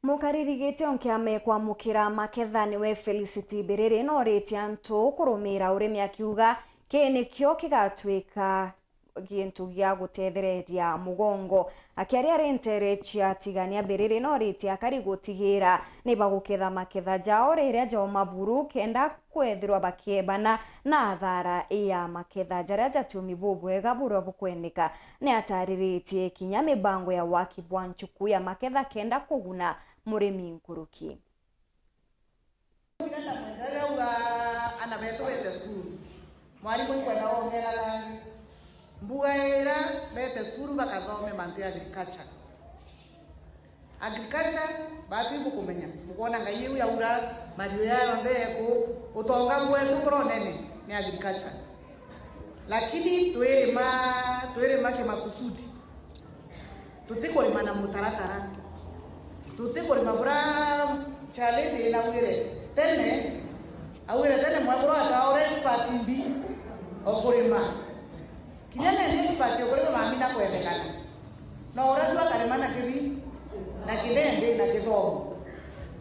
Mukaririgite onkiame kwa mukira maketha niwe Felicity Biriri no reti antu kurumira urimi akiuga kinikio kigatwika gintu gia gutethereria mugongo akiaria rentere chia tigania Biriri no reti akari gutigira ni baguketha maketha jao riria jao maburu kenda kwethirwa bakiebana na athara ya maketha jaria jatumi bubwega buro bukwenika ni atariritie kinya mibango ya waki bwa nchuku ya maketha kenda kuguna murimi nkuruki. Mwalimu kwa naongera mbugaira bete skuru bakathome manti agriculture. Agriculture bati bukumenya mukona ngai ya ura mario ya mbeko utonga mwetu kronene ni agriculture. Lakini twelema kimakusudi. Tutikolima na mutaratara. Tutikolima bura challenge na wire tene mwabura ataore spatimbi okulima kinyana ni spati okulima mamina kwendekana na ora tu akalima na kibi na kidende na kithomo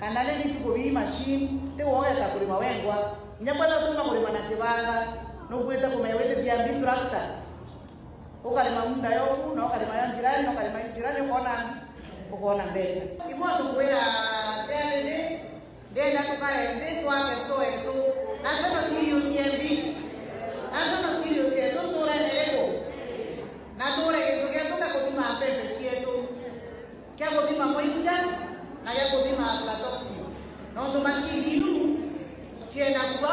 kana ni tukubi machine te woya ta kulima wengwa nyabana tu kulima na kibanga no kweta kumewete bia mbi tractor ukalima munda yoku na ukalima ya jirani na ukalima jirani ukona mbele ipo tukwera tele de na tukaende twake stoetu nasema serious yembi nasema serious yetu tore ego na tore yetu kutima pepe kietu kia kutima moisha na ya kutima aflatoxin no ndo mashini tiena kwa